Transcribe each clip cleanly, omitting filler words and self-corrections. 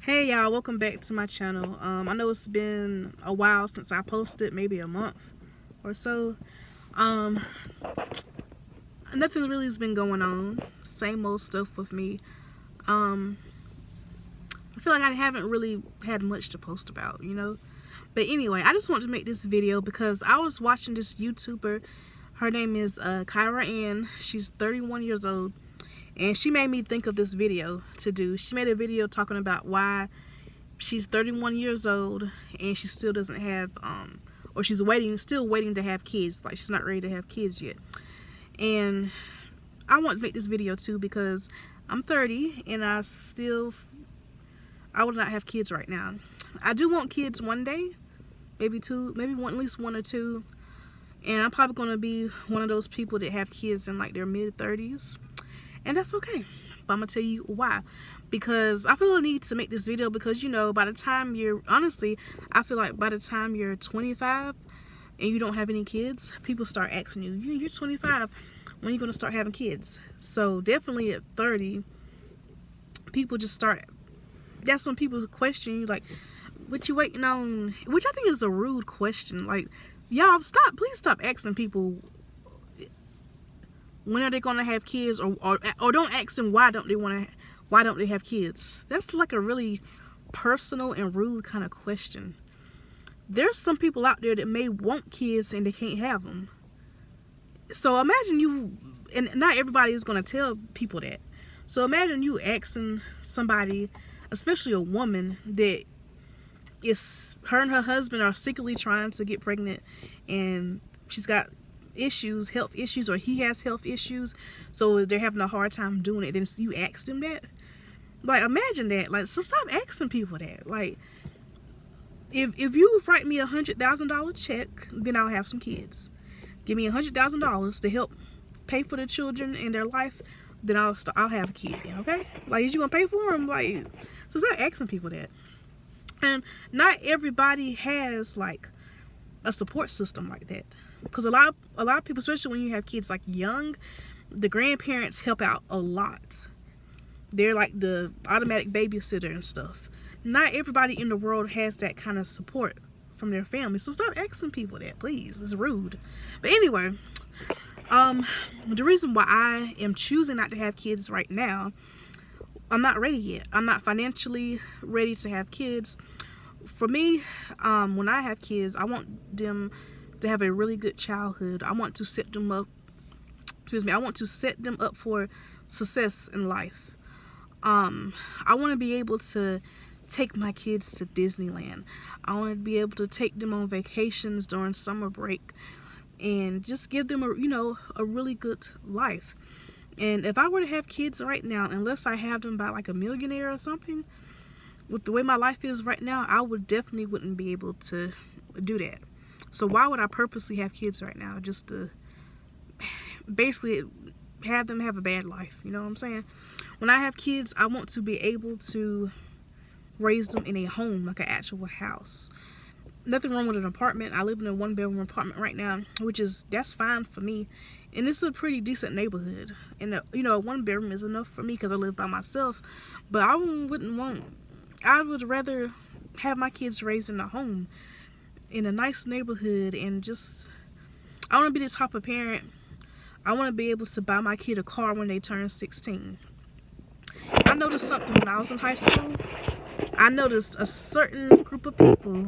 Hey y'all, welcome back to my channel. I know it's been a while since I posted, maybe a month or so. Um, Nothing really has been going on. Same old stuff with me. Um, I feel like I haven't really had much to post about. But anyway, I just wanted to make this video because I was watching this YouTuber. Her name is Kyra Ann. She's 31 years old. And she made me think of this video to do. She made a video talking about why she's 31 years old and she still doesn't have or she's still waiting to have kids. Like, she's not ready to have kids yet. And I want to make this video too because I'm 30 and I would not have kids right now. I do want kids one day, maybe two, maybe one, at least one or two. And I'm probably going to be one of those people that have kids in like their mid-30s, and that's okay. But I'm gonna tell you why. Because I feel a need to make this video because, by the time I feel like by the time you're 25 and you don't have any kids, people start asking you, you're 25, when are you gonna start having kids? So definitely at 30, people just start, that's when people question you, like, what you waiting on? Which I think is a rude question. Like, y'all please stop asking people when are they gonna have kids, or don't ask them why don't they have kids. That's like a really personal and rude kind of question. There's some people out there that may want kids and they can't have them. So imagine you, and not everybody is gonna tell people that. So imagine you asking somebody, especially a woman, that is, her and her husband are secretly trying to get pregnant and she's got health issues, or he has health issues, so they're having a hard time doing it. Then you ask them that. Like, imagine that. Like, so stop asking people that. Like, if you write me $100,000 check, then I'll have some kids. Give me $100,000 to help pay for the children in their life, then I'll have a kid. Okay? Like, is you gonna pay for them? Like, so stop asking people that. And not everybody has like a support system like that. Because a lot of people, especially when you have kids like young, the grandparents help out a lot. They're like the automatic babysitter and stuff. Not everybody in the world has that kind of support from their family. So stop asking people that, please. It's rude. But anyway, the reason why I am choosing not to have kids right now, I'm not ready yet. I'm not financially ready to have kids. For me, when I have kids, I want them to have a really good childhood. I want to set them up for success in life. I want to be able to take my kids to Disneyland. I want to be able to take them on vacations during summer break and just give them a really good life. And if I were to have kids right now, unless I have them by like a millionaire or something, with the way my life is right now, I definitely wouldn't be able to do that. So why would I purposely have kids right now? Just to basically have them have a bad life. You know what I'm saying? When I have kids, I want to be able to raise them in a home, like an actual house. Nothing wrong with an apartment. I live in a 1-bedroom apartment right now, that's fine for me. And it's a pretty decent neighborhood. And a 1-bedroom is enough for me because I live by myself. But I would rather have my kids raised in a home, in a nice neighborhood, and I want to be the type of parent. I want to be able to buy my kid a car when they turn 16. I noticed something when I was in high school. I noticed a certain group of people,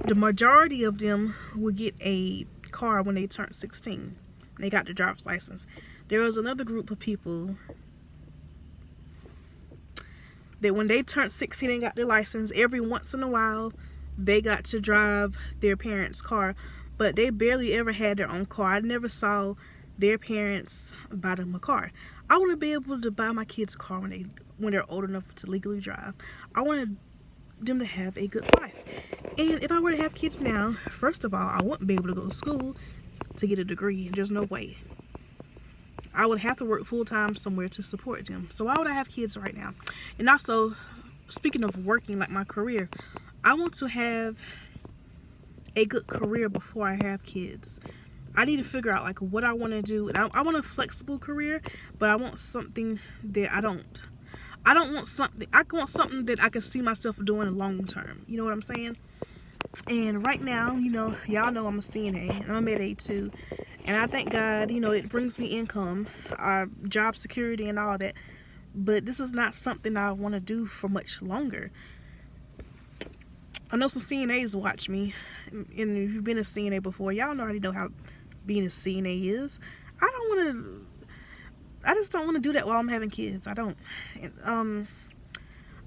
the majority of them would get a car when they turned 16. They got their driver's license. There was another group of people that when they turned 16 and got their license, every once in a while they got to drive their parents' car, but they barely ever had their own car. I never saw their parents buy them a car. I want to be able to buy my kids a car when they're old enough to legally drive. I wanted them to have a good life. And if I were to have kids now, first of all, I wouldn't be able to go to school to get a degree. There's no way. I would have to work full-time somewhere to support them. So why would I have kids right now? And also, speaking of working, like my career, I want to have a good career before I have kids. I need to figure out like what I want to do. And I want a flexible career, but I want something that I don't want something. I want something that I can see myself doing long term. You know what I'm saying? And right now, y'all know I'm a CNA and I'm a med aid too. And I thank God, it brings me income, job security and all that. But this is not something I want to do for much longer. I know some CNAs watch me, and if you've been a CNA before, y'all already know how being a CNA is. I just don't want to do that while I'm having kids. I don't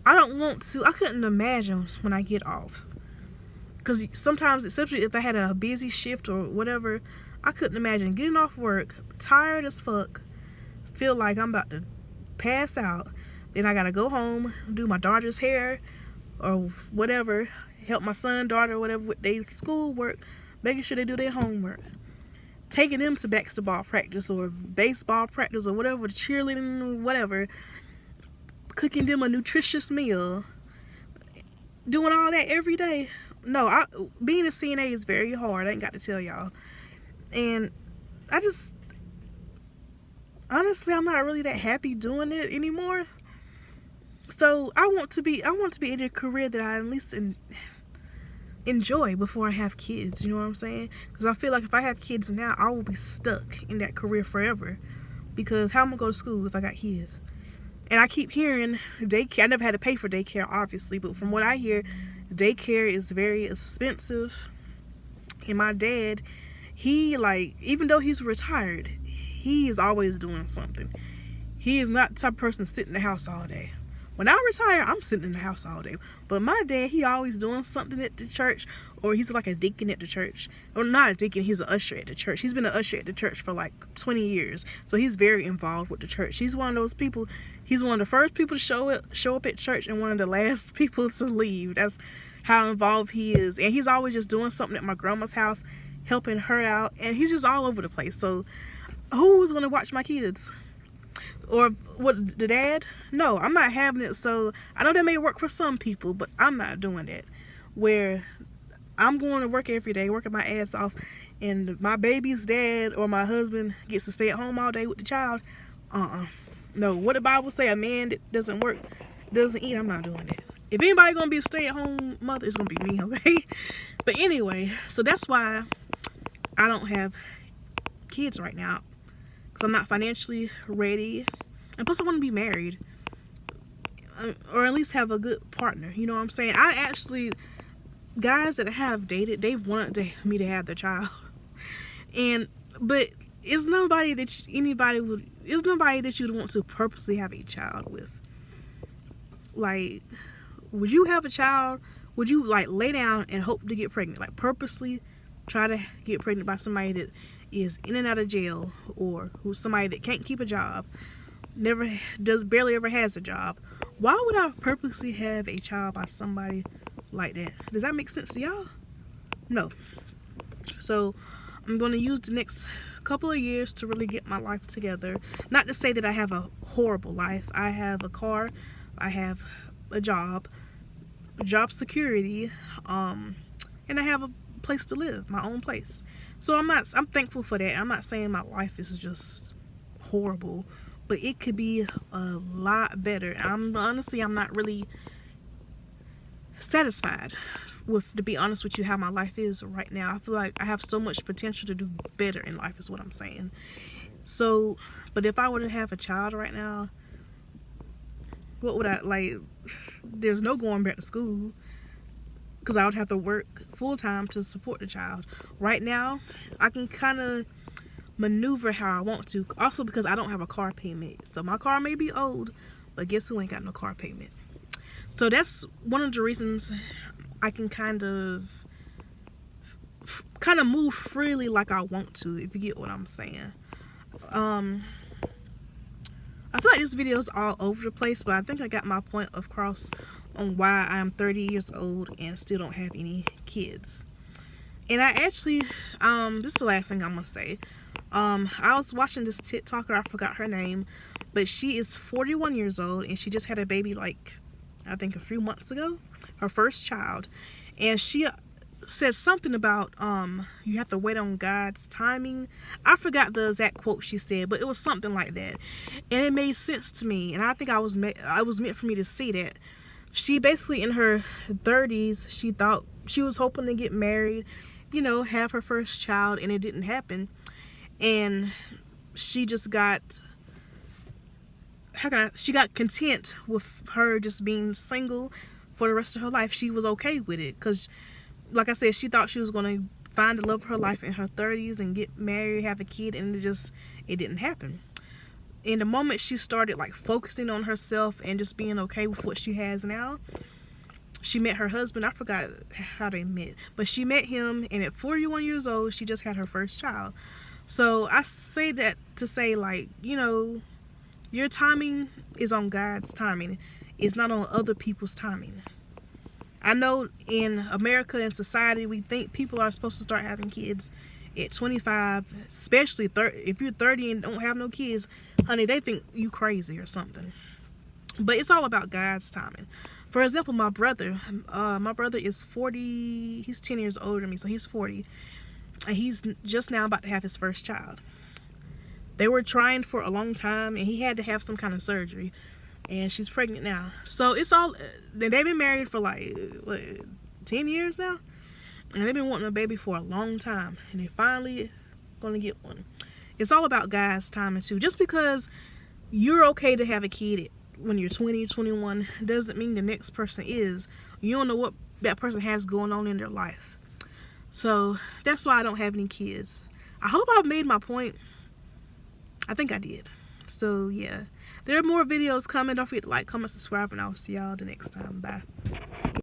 want to. I couldn't imagine when I get off. Because sometimes, especially if I had a busy shift or whatever, I couldn't imagine getting off work, tired as fuck, feel like I'm about to pass out. Then I gotta go home, do my daughter's hair or whatever, help my son, daughter, whatever with their schoolwork, making sure they do their homework, taking them to basketball practice or baseball practice or whatever, cheerleading, whatever, cooking them a nutritious meal, doing all that every day. No, being a CNA is very hard. I ain't got to tell y'all. And honestly, I'm not really that happy doing it anymore. So I want to be in a career that I at least enjoy before I have kids. You know what I'm saying? Because I feel like if I have kids now, I will be stuck in that career forever. Because how am I going to go to school if I got kids? And I keep hearing daycare. I never had to pay for daycare, obviously, but from what I hear, daycare is very expensive. And my dad, even though he's retired, he is always doing something. He is not the type of person to sit in the house all day. When I retire, I'm sitting in the house all day. But my dad, he always doing something at the church, or he's like a deacon at the church. Or not a deacon, he's an usher at the church. He's been an usher at the church for like 20 years. So he's very involved with the church. He's one of those people, he's one of the first people to show up at church and one of the last people to leave. That's how involved he is. And he's always just doing something at my grandma's house, helping her out. And he's just all over the place. So who's going to watch my kids? Or what, the dad? No, I'm not having it. So I know that may work for some people, but I'm not doing that. Where I'm going to work every day, working my ass off, and my baby's dad or my husband gets to stay at home all day with the child. No, what the Bible say, a man that doesn't work doesn't eat. I'm not doing that. If anybody gonna be a stay-at-home mother, it's gonna be me, okay? But anyway, so that's why I don't have kids right now. Because I'm not financially ready. And plus I want to be married. Or at least have a good partner. You know what I'm saying? Guys that have dated, they wanted me to have their child. But it's nobody that you'd want to purposely have a child with. Like, would you have a child? Would you like lay down and hope to get pregnant? Like purposely try to get pregnant by somebody that is in and out of jail, or who's somebody that can't keep a job, barely ever has a job? Why would I purposely have a child by somebody like that? Does that make sense to y'all? No. So I'm going to use the next couple of years to really get my life together. Not to say that I have a horrible life. I have a car, I have a job security, and I have a place to live, my own place. So I'm thankful for that. I'm not saying my life is just horrible, but it could be a lot better. I'm not really satisfied with, to be honest with you, how my life is right now. I feel like I have so much potential to do better in life is what I'm saying. So, but if I were to have a child right now, what would I like? There's no going back to school, because I would have to work full-time to support the child. Right now, I can kind of maneuver how I want to. Also because I don't have a car payment. So my car may be old, but guess who ain't got no car payment? So that's one of the reasons I can kind of move freely like I want to, if you get what I'm saying. I feel like this video is all over the place, but I think I got my point across on why I'm 30 years old and still don't have any kids. And I actually, this is the last thing I'm going to say. I was watching this TikToker, I forgot her name, but she is 41 years old and she just had a baby like, I think a few months ago, her first child. And she said something about you have to wait on God's timing. I forgot the exact quote she said, but it was something like that, and it made sense to me. And I think I was meant for me to see that. She basically in her 30s, she thought she was hoping to get married, you know, have her first child, and it didn't happen. And she just got she got content with her just being single for the rest of her life. She was okay with it because, like I said, she thought she was going to find the love of her life in her 30s and get married, have a kid, and it didn't happen. In the moment she started like focusing on herself and just being okay with what she has now, she met her husband. I forgot how they met, but she met him, and at 41 years old, she just had her first child. So I say that to say, like, you know, your timing is on God's timing. It's not on other people's timing. I know in America and society, we think people are supposed to start having kids at 25, especially 30. If you're 30 and don't have no kids, honey, they think you crazy or something. But it's all about God's timing. For example, my brother is 40. He's 10 years older than me, so he's 40. And he's just now about to have his first child. They were trying for a long time, and he had to have some kind of surgery. And she's pregnant now. So it's all, they've been married for like, what, 10 years now? And they've been wanting a baby for a long time. And they finally going to get one. It's all about God's timing too. Just because you're okay to have a kid when you're 20, 21, doesn't mean the next person is. You don't know what that person has going on in their life. So that's why I don't have any kids. I hope I've made my point. I think I did. So yeah, there are more videos coming. Don't forget to like, comment, subscribe, and I'll see y'all the next time. Bye.